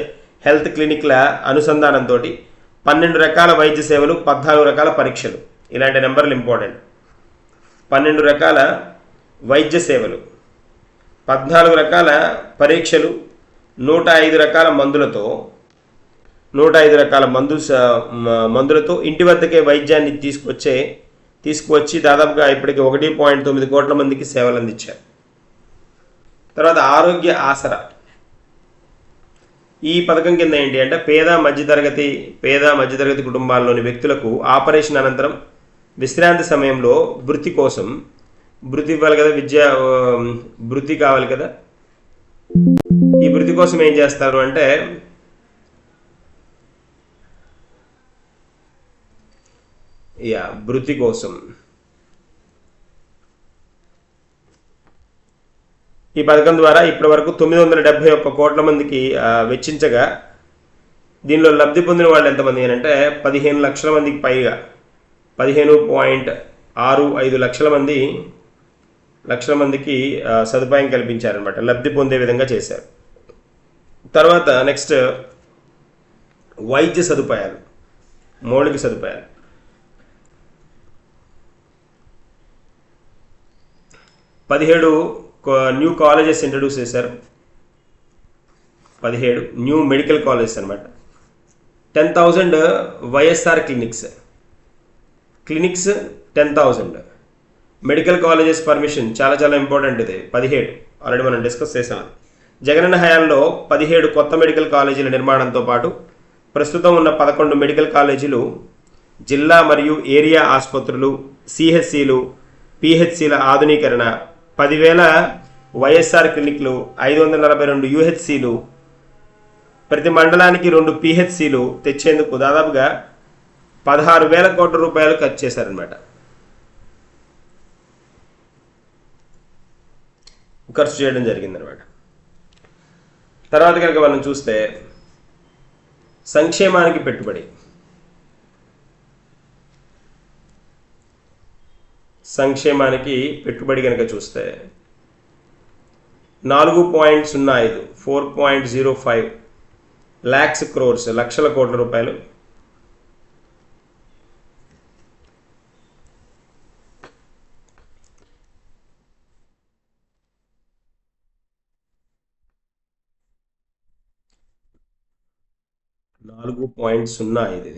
హెల్త్ క్లినిక్ల అనుసంధానంతో 12 రకాల వైద్య సేవలు, 14 రకాల పరీక్షలు. ఇలాంటి నెంబర్లు ఇంపార్టెంట్. 12 రకాల వైద్య సేవలు, 14 రకాల పరీక్షలు, 105 రకాల మందులతో ఇంటి వద్దకే వైద్యాన్ని తీసుకువచ్చి దాదాపుగా ఇప్పటికి 1.9 కోట్ల మందికి సేవలు అందించారు. తర్వాత ఆరోగ్య ఆసరా. ఈ పథకం కింద ఏంటి అంటే పేద మధ్యతరగతి కుటుంబాల్లోని వ్యక్తులకు ఆపరేషన్ అనంతరం విశ్రాంతి సమయంలో భృతి ఇవ్వాలి కదా, భృతి కావాలి కదా. ఈ భృతి కోసం ఏం చేస్తారు అంటే భృతి కోసం ఈ పథకం ద్వారా ఇప్పటి వరకు 971 కోట్ల మందికి వెచ్చించగా దీనిలో లబ్ధి పొందిన వాళ్ళు ఎంతమంది అంటే 15 లక్షల మందికి పైగా 15.65 లక్షల మందికి సదుపాయం కల్పించారనమాట, లబ్ధి పొందే విధంగా చేశారు. తర్వాత నెక్స్ట్ వైద్య సదుపాయాలు, మౌలిక సదుపాయాలు. 17 న్యూ కాలేజెస్ ఇంట్రడ్యూస్ చేశారు. 17 న్యూ మెడికల్ కాలేజెస్ అనమాట. 10,000 YSR clinics 10,000 medical colleges permission. చాలా ఇంపార్టెంట్ ఇది. 17 ఆల్రెడీ మనం డిస్కస్ చేసాం. జగనన్న హయాంలో 17 కొత్త మెడికల్ కాలేజీల నిర్మాణంతో పాటు ప్రస్తుతం ఉన్న 11 మెడికల్ కాలేజీలు, జిల్లా మరియు ఏరియా ఆసుపత్రులు, సిహెచ్సిలు, పిహెచ్సిల ఆధునీకరణ, 10,000 వైఎస్ఆర్ క్లినిక్లు, 542 యూహెచ్సిలు, ప్రతి మండలానికి 2 పిహెచ్సిలు తెచ్చేందుకు దాదాపుగా 16,000 కోట్ల రూపాయలు ఖర్చు చేశారనమాట. ఖర్చు చేయడం జరిగిందనమాట. తర్వాత కనుక మనం చూస్తే సంక్షేమానికి పెట్టుబడి. కనుక చూస్తే 4.05 4.05 lakhs crores లక్షల కోట్ల రూపాయలు. ఇది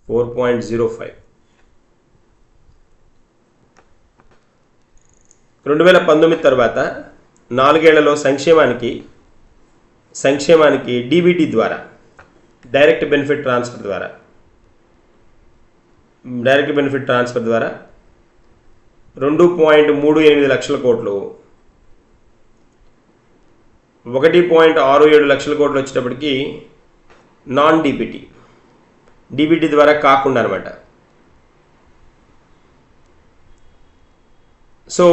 4.05. 2019 తర్వాత 4 ఏళ్లలో సంక్షేమానికి డీబీటీ ద్వారా, డైరెక్ట్ బెనిఫిట్ ట్రాన్స్ఫర్ ద్వారా 2.38 లక్షల కోట్లు, 1.67 లక్షల కోట్లు వచ్చేటప్పటికి నాన్ డీబీటీ ద్వారా కాకుండా అనమాట. సో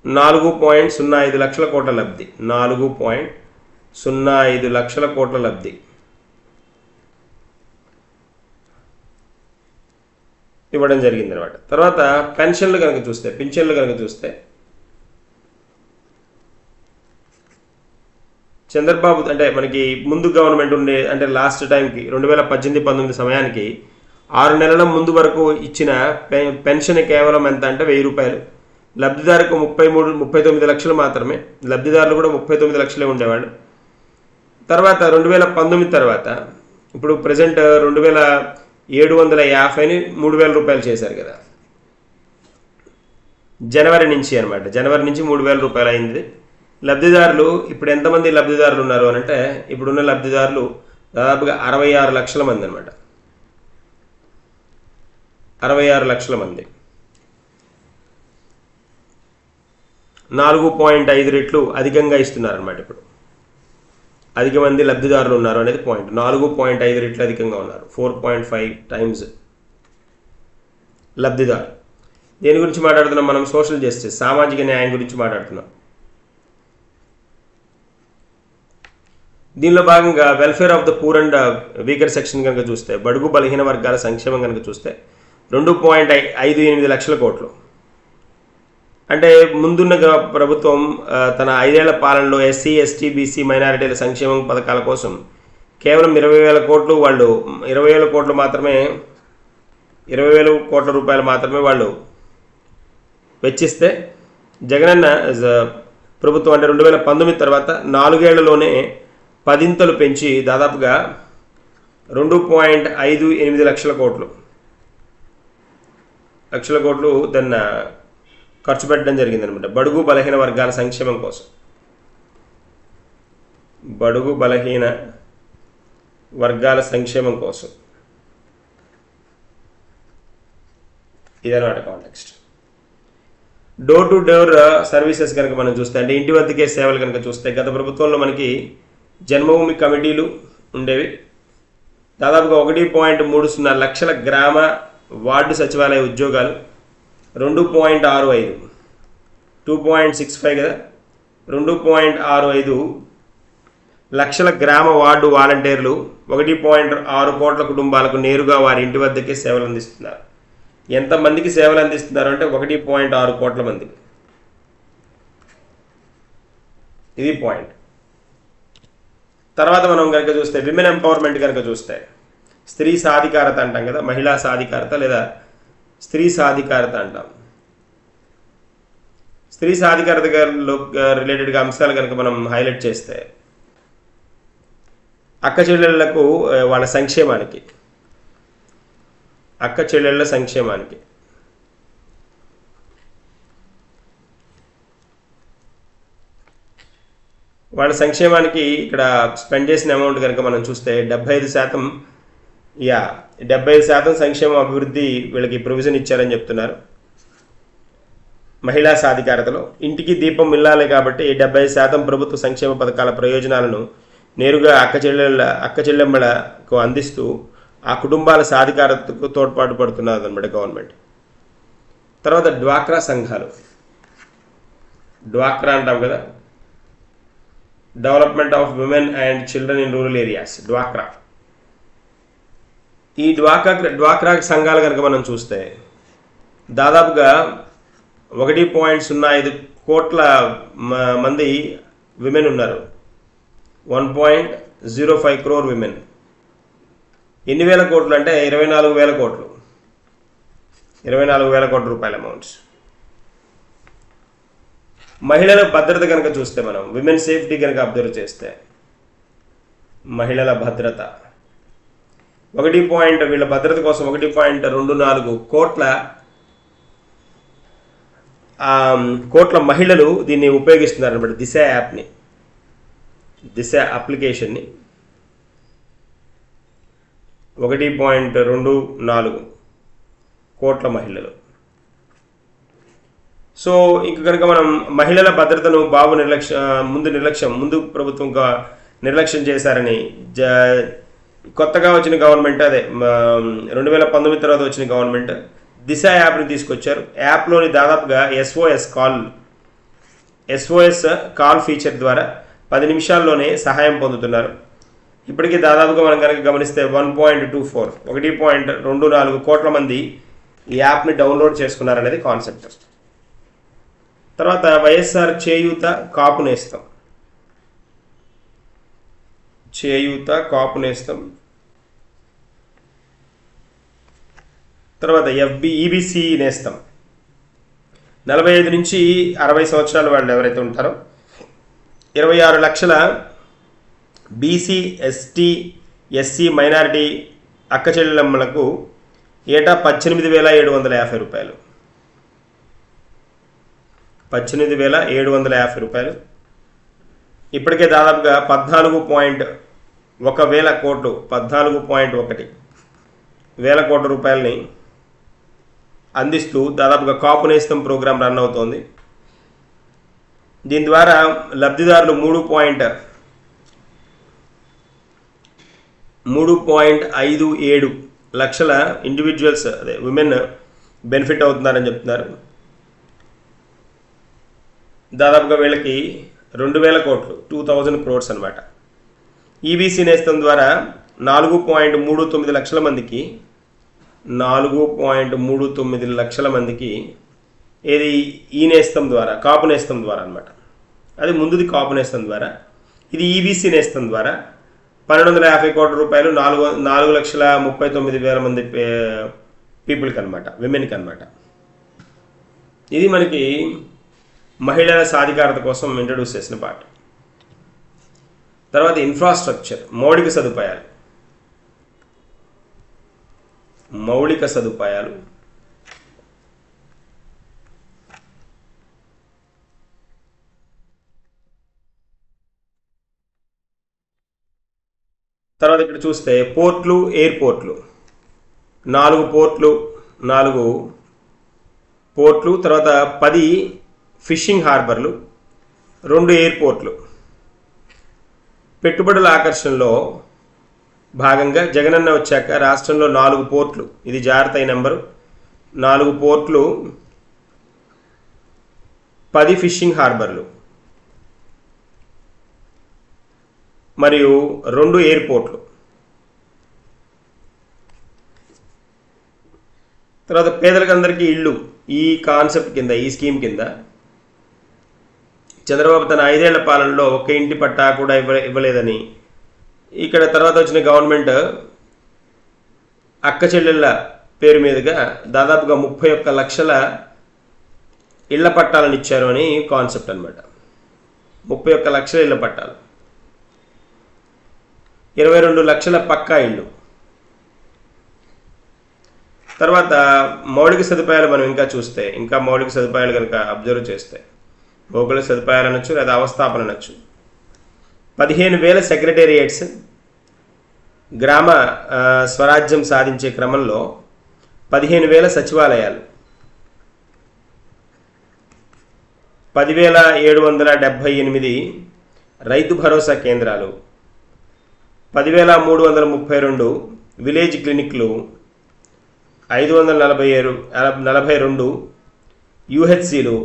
4.05 లక్షల కోట్ల లబ్ధి, 4.05 లక్షల కోట్ల లబ్ధి ఇవ్వడం జరిగింది అనమాట. తర్వాత పింఛన్లు కనుక చూస్తే చంద్రబాబు అంటే మనకి ముందు గవర్నమెంట్ ఉండే అంటే లాస్ట్ టైంకి 2018-19 సమయానికి 6 నెలల ముందు వరకు ఇచ్చిన పెన్షన్ కేవలం ఎంత అంటే 1,000 రూపాయలు. లబ్ధిదారుకు 39 లక్షలు మాత్రమే. లబ్ధిదారులు కూడా 39 లక్షలే ఉండేవాళ్ళు. తర్వాత 2019 తర్వాత ఇప్పుడు ప్రజెంట్ 2,750ని 3,000 రూపాయలు చేశారు కదా. జనవరి నుంచి 3,000 రూపాయలు అయింది. లబ్ధిదారులు ఇప్పుడు ఎంతమంది లబ్ధిదారులు ఉన్నారు అని అంటే ఇప్పుడున్న లబ్ధిదారులు దాదాపుగా 66 లక్షల మంది అనమాట. 66 లక్షల మంది, 4.5 రెట్లు అధికంగా ఇస్తున్నారనమాట. ఇప్పుడు అధిక మంది లబ్ధిదారులు ఉన్నారు అనేది పాయింట్. 4.5 రెట్లు అధికంగా ఉన్నారు, 4.5 టైమ్స్ లబ్ధిదారు. దేని గురించి మాట్లాడుతున్నాం మనం? సోషల్ జస్టిస్, సామాజిక న్యాయం గురించి మాట్లాడుతున్నాం. దీనిలో భాగంగా welfare of the poor and weaker section కనుక చూస్తే, బడుగు బలహీన వర్గాల సంక్షేమం కనుక చూస్తే 2.58 లక్షల కోట్లు. అంటే ముందున్న ప్రభుత్వం తన 5 ఏళ్ల పాలనలో ఎస్సీ ఎస్టీ బీసీ మైనారిటీల సంక్షేమం పథకాల కోసం కేవలం 20,000 కోట్లు వాళ్ళు 20,000 కోట్లు మాత్రమే 20,000 కోట్ల రూపాయలు మాత్రమే వాళ్ళు వెచ్చిస్తే జగనన్న ప్రభుత్వం అంటే 2019 తర్వాత 4 ఏళ్లలోనే 10 పెంచి దాదాపుగా 2.58 లక్షల కోట్లు దాన్ని ఖర్చు పెట్టడం జరిగిందనమాట బడుగు బలహీన వర్గాల సంక్షేమం కోసం. బడుగు బలహీన వర్గాల సంక్షేమం కోసం ఇదన్నమాట context. Door to door services కనుక మనం చూస్తే అంటే ఇంటి వద్దకే సేవలు కనుక చూస్తే గత ప్రభుత్వంలో మనకి జన్మభూమి కమిటీలు ఉండేవి. దాదాపుగా 1.30 లక్షల గ్రామ వార్డు సచివాలయ ఉద్యోగాలు 2.65 2.65 కదా 2.65 లక్షల గ్రామ వార్డు వాలంటీర్లు 1.6 కోట్ల కుటుంబాలకు నేరుగా వారి ఇంటి వద్దకే సేవలు అందిస్తున్నారు. ఎంతమందికి సేవలు అందిస్తున్నారు అంటే 1.6 కోట్ల మందికి. ఇది పాయింట్. తర్వాత మనం కనుక చూస్తే విమెన్ ఎంపవర్మెంట్ కనుక చూస్తే స్త్రీ సాధికారత అంటాం కదా, మహిళా సాధికారత లేదా స్త్రీ సాధికారత అంటాం. స్త్రీ సాధికారత రిలేటెడ్గా అంశాలు కనుక మనం హైలైట్ చేస్తే అక్క చెల్లెళ్లకు వాళ్ళ సంక్షేమానికి వాళ్ళ సంక్షేమానికి ఇక్కడ స్పెండ్ చేసిన అమౌంట్ కనుక మనం చూస్తే 75% సంక్షేమ అభివృద్ధి వీళ్ళకి ప్రొవిజన్ ఇచ్చారని చెప్తున్నారు. మహిళా సాధికారతలో ఇంటికి దీపం మిల్లాలి కాబట్టి 70% ప్రభుత్వ సంక్షేమ పథకాల ప్రయోజనాలను నేరుగా అక్క చెల్లెమ్మలకు అందిస్తూ ఆ కుటుంబాల సాధికారతకు తోడ్పాటు పడుతున్నారు అన్నమాట గవర్నమెంట్. తర్వాత డ్వాక్రా సంఘాలు, డ్వాక్రా అంటాం కదా, development of women and children in rural areas, డ్వాక్రా. ఈ డ్వాక్రా సంఘాలు కనుక మనం చూస్తే దాదాపుగా 1.05 కోట్ల మంది విమెన్ ఉన్నారు. 1.05 crore విమెన్. ఎన్ని వేల కోట్లు అంటే 24,000 కోట్లు, 24,000 కోట్ల రూపాయల అమౌంట్స్. మహిళల భద్రత కనుక చూస్తే మనం విమెన్ సేఫ్టీ కనుక అబ్జర్వ్ చేస్తే మహిళల భద్రత వీళ్ళ భద్రత కోసం 1.24 కోట్ల మహిళలు దీన్ని ఉపయోగిస్తున్నారు అన్నమాట. దిశ యాప్ని, దిశ అప్లికేషన్ని 1.24 కోట్ల మహిళలు. సో ఇంక కనుక మనం మహిళల భద్రతను ముందు ప్రభుత్వంగా నిర్లక్ష్యం చేశారని కొత్తగా వచ్చిన గవర్నమెంట్, అదే 2019 తర్వాత వచ్చిన గవర్నమెంట్ దిశ యాప్ని తీసుకొచ్చారు. యాప్లోని దాదాపుగా ఎస్ఓఎస్ కాల్ ఫీచర్ ద్వారా 10 నిమిషాల్లోనే సహాయం పొందుతున్నారు. ఇప్పటికీ దాదాపుగా మనం కనుక గమనిస్తే 1.24 కోట్ల మంది ఈ యాప్ని డౌన్లోడ్ చేసుకున్నారనేది కాన్సెప్ట్. తర్వాత వైఎస్ఆర్ చేయూత కాపు నేస్తం, తర్వాత ఈబీసీ నేస్తం. 45 నుంచి 60 సంవత్సరాల వాళ్ళు ఎవరైతే ఉంటారో 26 లక్షల బీసీ ఎస్టీ ఎస్సీ మైనారిటీ అక్క చెల్లెమ్మలకు ఏటా 18,750 రూపాయలు. 18,750 రూపాయలు. ఇప్పటికే దాదాపుగా 14.1 కోట్ల రూపాయలని అందిస్తూ దాదాపుగా కాపు నేస్తం ప్రోగ్రాం రన్ అవుతోంది. దీని ద్వారా లబ్ధిదారులు 3.57 లక్షల ఇండివిజువల్స్, అదే విమెన్ బెనిఫిట్ అవుతున్నారని చెప్తున్నారు. దాదాపుగా వీళ్ళకి 2,000 కోట్లు, 2,000 crores అనమాట. ఈబీసీ నేస్తం ద్వారా 4.39 లక్షల మందికి ఏది ఈ నేస్తం ద్వారా, కాపు నేస్తం ద్వారా అనమాట. అది ముందుది కాపు నేస్తం ద్వారా, ఇది ఈబీసీ నేస్తం ద్వారా 1250 కోట్ల రూపాయలు 4,39,000 మంది పీపుల్కి అనమాట, విమెన్కి అనమాట. ఇది మనకి మహిళల సాధికారత కోసం ఇంట్రడ్యూస్ చేసిన పార్ట్. తర్వాత ఇన్ఫ్రాస్ట్రక్చర్, మౌలిక సదుపాయాలు. తర్వాత ఇక్కడ చూస్తే పోర్ట్లు, ఎయిర్పోర్ట్లు, 4 పోర్ట్లు, తర్వాత 10 ఫిషింగ్ హార్బర్లు, 2 ఎయిర్పోర్ట్లు. పెట్టుబడుల ఆకర్షణలో భాగంగా జగనన్న వచ్చాక రాష్ట్రంలో 4 పోర్ట్లు, ఇది జాగ్రత్త నెంబరు, 4 పోర్ట్లు, 10 ఫిషింగ్ హార్బర్లు మరియు 2 ఎయిర్పోర్ట్లు. తర్వాత పేదలకందరికీ ఇళ్ళు, ఈ కాన్సెప్ట్ కింద, ఈ స్కీమ్ కింద చంద్రబాబు తన 5 ఏళ్ల పాలనలో ఒక్క ఇంటి పట్టా కూడా ఇవ్వలేదని, ఇక్కడ తర్వాత వచ్చిన గవర్నమెంట్ అక్క చెల్లెళ్ళ పేరు మీదుగా దాదాపుగా 31 లక్షల ఇళ్ల పట్టాలను ఇచ్చారు అని కాన్సెప్ట్ అనమాట. 31 లక్షల ఇళ్ల పట్టాలు, 22 లక్షల పక్కా ఇళ్ళు. తర్వాత మౌలిక సదుపాయాలు మనం ఇంకా చూస్తే, ఇంకా మౌలిక సదుపాయాలు కనుక అబ్జర్వ్ చేస్తే, భౌగోళిక సదుపాయాలు అనొచ్చు లేదా అవస్థాపన అనొచ్చు. 15,000 సెక్రటేరియట్స్, గ్రామ స్వరాజ్యం సాధించే క్రమంలో 15,000 సచివాలయాలు, 10,778 రైతు భరోసా కేంద్రాలు, 10,332 విలేజ్ క్లినిక్లు, 542 యూహెచ్సీలు,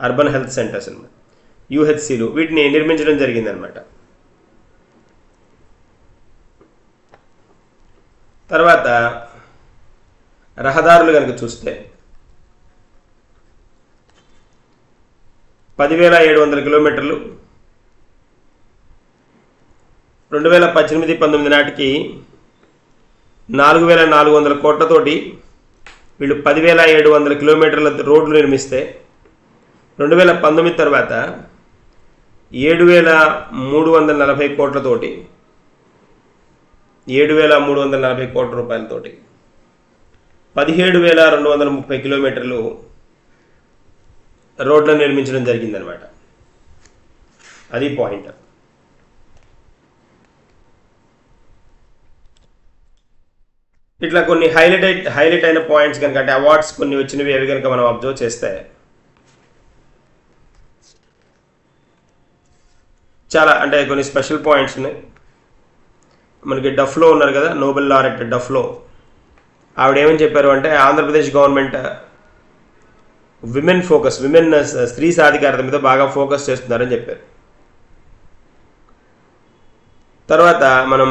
అర్బన్ హెల్త్ సెంటర్స్ అన్నమాట, యూహెచ్సీలు, వీటిని నిర్మించడం జరిగిందనమాట. తర్వాత రహదారులు కనుక చూస్తే 10,700 కిలోమీటర్లు, 2018-19 నాటికి 4,400 కోట్లతోటి వీళ్ళు 10,700 కిలోమీటర్ల రోడ్లు నిర్మిస్తే, 2019 తర్వాత 7,340 కోట్లతోటి, 7,340 కోట్ల రూపాయలతోటి 17,230 కిలోమీటర్లు రోడ్లను నిర్మించడం జరిగిందనమాట. అది పాయింట్. ఇట్లా కొన్ని హైలైట్ అయిన పాయింట్స్ కనుక, అంటే అవార్డ్స్ కొన్ని వచ్చినవి అవి కనుక మనం అబ్జర్వ్ చేస్తే చాలా, అంటే కొన్ని స్పెషల్ పాయింట్స్ ఉన్నాయి. మనకి డఫ్లో ఉన్నారు కదా, నోబెల్ లారెట్ డఫ్లో, ఆవిడ ఏమని చెప్పారు అంటే ఆంధ్రప్రదేశ్ గవర్నమెంట్ విమెన్ స్త్రీ సాధికారత మీద బాగా ఫోకస్ చేస్తున్నారని చెప్పారు. తర్వాత మనం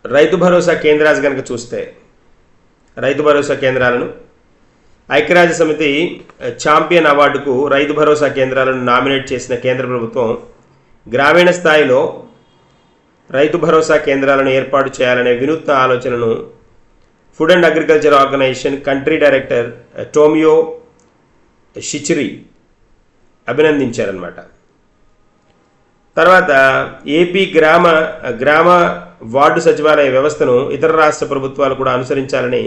రైతు భరోసా కేంద్రాలు కనుక చూస్తే, రైతు భరోసా కేంద్రాలను ఐక్యరాజ్య సమితి ఛాంపియన్ అవార్డుకు రైతు భరోసా కేంద్రాలను నామినేట్ చేసిన కేంద్ర ప్రభుత్వం గ్రామీణ స్థాయిలో రైతు భరోసా కేంద్రాలను ఏర్పాటు చేయాలనే వినూత్న ఆలోచనను food and agriculture organization country director Tomio Shichiri అభినందించారన్నమాట. తర్వాత ఏపీ గ్రామ వార్డు సచివాలయ వ్యవస్థను ఇతర రాష్ట్ర ప్రభుత్వాలు కూడా అనుసరించాలని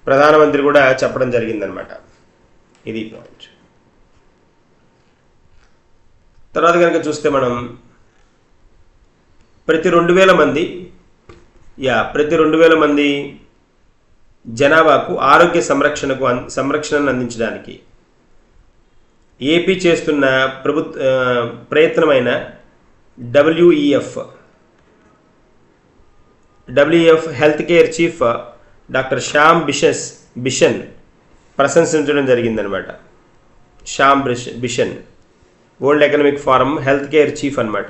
ప్రధానమంత్రి కూడా చెప్పడం జరిగిందనమాట. ఇది పాయింట్. తర్వాత కనుక చూస్తే మనం ప్రతి 2,000 మంది జనాభాకు ఆరోగ్య సంరక్షణను అందించడానికి ఏపీ చేస్తున్న ప్రయత్నమైన WEF health care chief doctor Shyam Bishan ప్రశంసించడం జరిగిందనమాట. Shyam Bishan world economic forum health care chief అనమాట.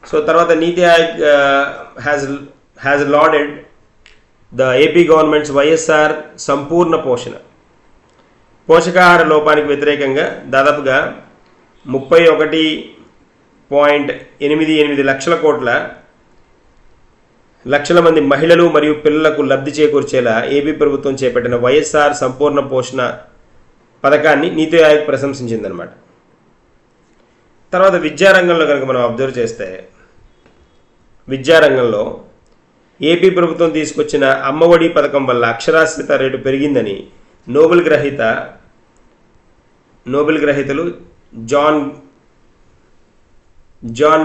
సో తర్వాత NITI Aayog has lauded the AP government's YSR Sampoorna Poshana, పోషకాహార లోపానికి వ్యతిరేకంగా దాదాపుగా 31.88 లక్షల మంది మహిళలు మరియు పిల్లలకు లబ్ధి చేకూర్చేలా ఏపీ ప్రభుత్వం చేపట్టిన వైఎస్ఆర్ సంపూర్ణ పోషణ పథకాన్ని నీతి ఆయోగ్ ప్రశంసించిందనమాట. తర్వాత విద్యారంగంలో కనుక మనం అబ్జర్వ్ చేస్తే, విద్యారంగంలో ఏపీ ప్రభుత్వం తీసుకొచ్చిన అమ్మఒడి పథకం వల్ల అక్షరాస్యత రేటు పెరిగిందని నోబెల్ గ్రహీతలు జాన్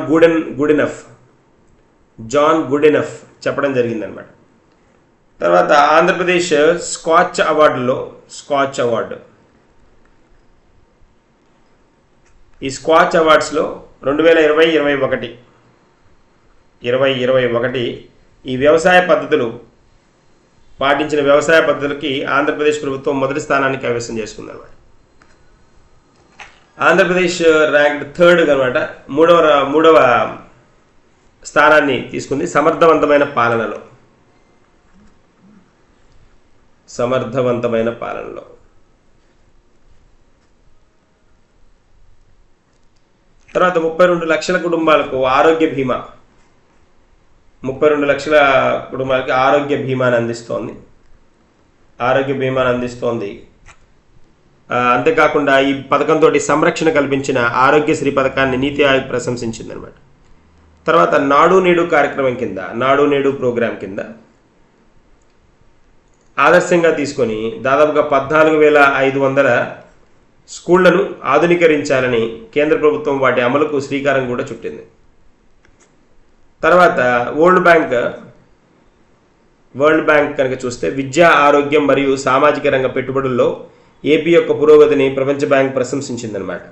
గుడెనఫ్ చెప్పడం జరిగిందనమాట. తర్వాత ఆంధ్రప్రదేశ్ స్కాచ్ అవార్డు, ఈ స్కాచ్ అవార్డ్స్లో 2020-21 ఈ పాటించిన వ్యవసాయ పద్ధతులకి ఆంధ్రప్రదేశ్ ప్రభుత్వం మొదటి స్థానాన్ని కైవసం చేసుకుందనమాట. ఆంధ్రప్రదేశ్ ర్యాంక్డ్ థర్డ్ అనమాట, మూడవ స్థానాన్ని తీసుకుంది సమర్థవంతమైన పాలనలో. తర్వాత 32 లక్షల కుటుంబాలకు ఆరోగ్య బీమాను అందిస్తోంది. అంతేకాకుండా ఈ పథకంతో సంరక్షణ కల్పించిన ఆరోగ్యశ్రీ పథకాన్ని నీతి ఆయోగ్ ప్రశంసించిందనమాట. తర్వాత నాడు నేడు ప్రోగ్రాం కింద ఆదర్శంగా తీసుకొని దాదాపుగా 14,500 స్కూళ్లను ఆధునీకరించాలని కేంద్ర ప్రభుత్వం వాటి అమలుకు శ్రీకారం కూడా చుట్టింది. తర్వాత వరల్డ్ బ్యాంక్ కనుక చూస్తే విద్యా, ఆరోగ్యం మరియు సామాజిక రంగ పెట్టుబడుల్లో ఏపీ యొక్క పురోగతిని ప్రపంచ బ్యాంక్ ప్రశంసించిందనమాట.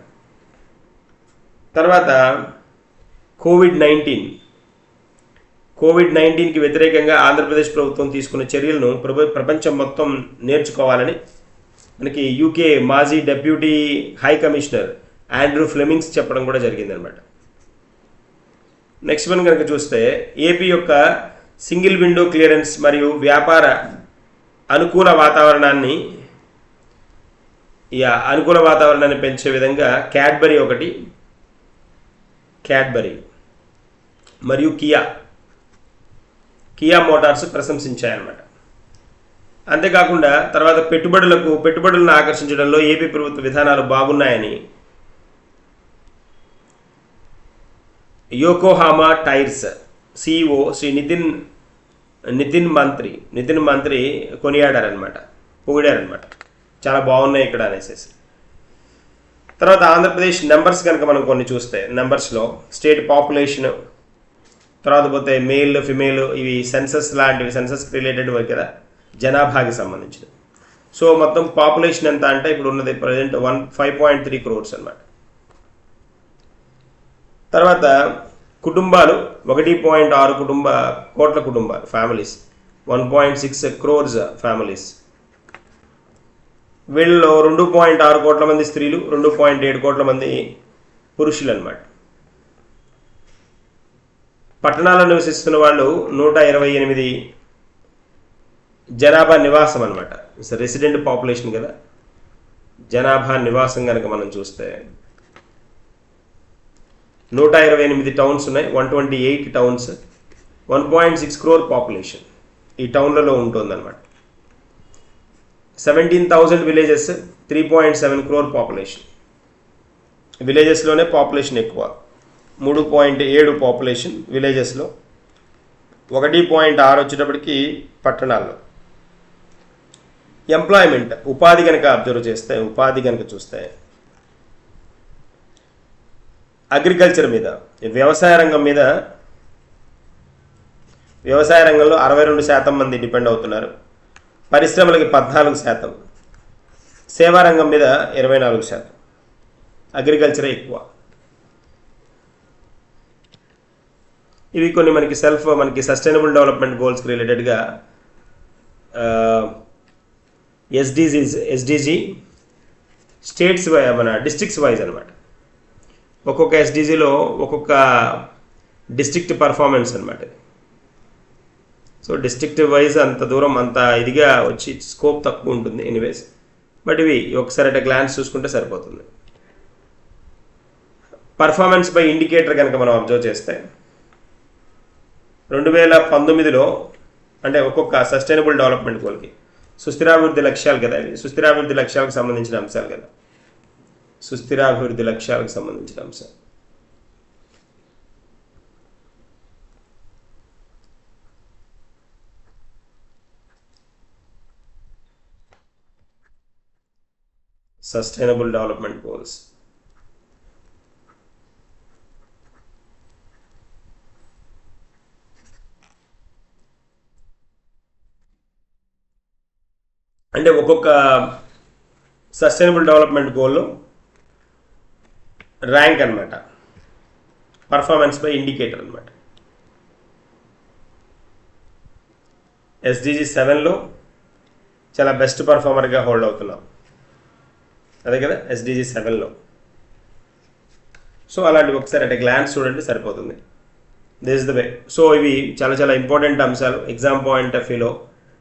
తర్వాత కోవిడ్-19కి వ్యతిరేకంగా ఆంధ్రప్రదేశ్ ప్రభుత్వం తీసుకున్న చర్యలను ప్రపంచం మొత్తం నేర్చుకోవాలని మనకి యూకే మాజీ deputy high commissioner Andrew Fleming's చెప్పడం కూడా జరిగిందనమాట. నెక్స్ట్ వన్ కనుక చూస్తే ఏపీ యొక్క సింగిల్ విండో క్లియరెన్స్ మరియు వ్యాపార అనుకూల వాతావరణాన్ని పెంచే విధంగా క్యాడ్బరీ మరియు కియా మోటార్స్ ప్రశంసించాయన్నమాట. అంతేకాకుండా తర్వాత పెట్టుబడులను ఆకర్షించడంలో ఏపీ ప్రభుత్వ విధానాలు బాగున్నాయని Yokohama tyres CEO Shri Nitin Mantri పొగిడారనమాట. చాలా బాగున్నాయి ఇక్కడ అనేసి. తర్వాత ఆంధ్రప్రదేశ్ నెంబర్స్ కనుక మనం కొన్ని చూస్తే, నెంబర్స్లో స్టేట్ పాపులేషన్, తర్వాత పోతే మేల్ ఫిమేల్, ఇవి సెన్సస్ రిలేటెడ్ వర్క్ కదా, జనాభాకి సంబంధించినవి. సో మొత్తం పాపులేషన్ ఎంత అంటే ఇప్పుడు ఉన్నది ప్రజెంట్ 5.3 crores అనమాట. తర్వాత కుటుంబాలు 1.6 కోట్ల కుటుంబాలు, ఫ్యామిలీస్, 1.6 crores ఫ్యామిలీస్. వీళ్ళలో 2.6 కోట్ల మంది స్త్రీలు, 2.7 కోట్ల మంది పురుషులు అనమాట. పట్టణాల్లో నివసిస్తున్న వాళ్ళు 128 జనాభా నివాసం అనమాట. రెసిడెంట్ పాపులేషన్ కదా. జనాభా నివాసం కనుక మనం చూస్తే 128 టౌన్స్ ఉన్నాయి, 128 టౌన్స్, 1.6 crore పాపులేషన్ ఈ టౌన్లలో ఉంటుందన్నమాట. 17,000 విలేజెస్, 3.7 crore పాపులేషన్. విలేజెస్లోనే పాపులేషన్ ఎక్కువ, 3.7 పాపులేషన్ విలేజెస్లో, 1.6 వచ్చేటప్పటికి పట్టణాల్లో. ఎంప్లాయ్మెంట్, ఉపాధి కనుక చూస్తే అగ్రికల్చర్ మీద, వ్యవసాయ రంగంలో 62% మంది డిపెండ్ అవుతున్నారు. పరిశ్రమలకి 14%, సేవా రంగం మీద 24%, అగ్రికల్చరే ఎక్కువ. ఇవి కొన్ని మనకి సస్టైనబుల్ డెవలప్మెంట్ గోల్స్కి రిలేటెడ్గా ఎస్డిజి స్టేట్స్ మన డిస్ట్రిక్ట్స్ వైజ్ అనమాట. ఒక్కొక్క ఎస్డిజిలో ఒక్కొక్క డిస్ట్రిక్ట్ పర్ఫార్మెన్స్ అనమాట. సో డిస్ట్రిక్ట్ వైజ్ అంత దూరం అంత ఇదిగా వచ్చి స్కోప్ తక్కువ ఉంటుంది ఎనీవేస్. బట్ ఇవి ఒకసారి అట్లా గ్లాన్స్ చూసుకుంటే సరిపోతుంది. పర్ఫార్మెన్స్ బై ఇండికేటర్ కనుక మనం అబ్జర్వ్ చేస్తే 2019లో అంటే ఒక్కొక్క సస్టైనబుల్ డెవలప్మెంట్ గోల్కి సుస్థిరాభివృద్ధి లక్ష్యాలు కదా, ఇవి సుస్థిరాభివృద్ధి లక్ష్యాలకు సంబంధించిన అంశాలు కదా, సుస్థిరాభివృద్ధి లక్ష్యాలకు సంబంధించిన అంశాలు. Sustainable development goals. అంటే ఒక్కొక్క సస్టైనబుల్ డెవలప్మెంట్ గోల్లో ర్యాంక్ అనమాట, పర్ఫార్మెన్స్ బై ఇండికేటర్ అనమాట. SDG 7లో చాలా బెస్ట్ పర్ఫార్మర్గా హోల్డ్ అవుతున్నాం, అదే కదా SDG 7లో. సో అలాంటివి ఒకసారి అంటే గ్లాన్స్ చూడండి సరిపోతుంది. This is the way. So ఇవి చాలా చాలా ఇంపార్టెంట్ అంశాలు ఎగ్జామ్ పాయింట్ ఆఫ్ వ్యూలో.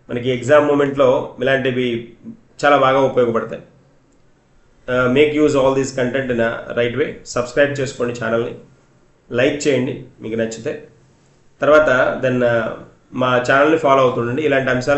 మనకి ఎగ్జామ్ మూమెంట్లో ఇలాంటివి చాలా బాగా ఉపయోగపడతాయి. Make use all these content in right way. Subscribe చేసుకోండి ఛానల్ని, లైక్ చేయండి మీకు నచ్చితే. తర్వాత దెన్ మా ఛానల్ని ఫాలో అవుతుండండి. ఇలాంటి అంశాలని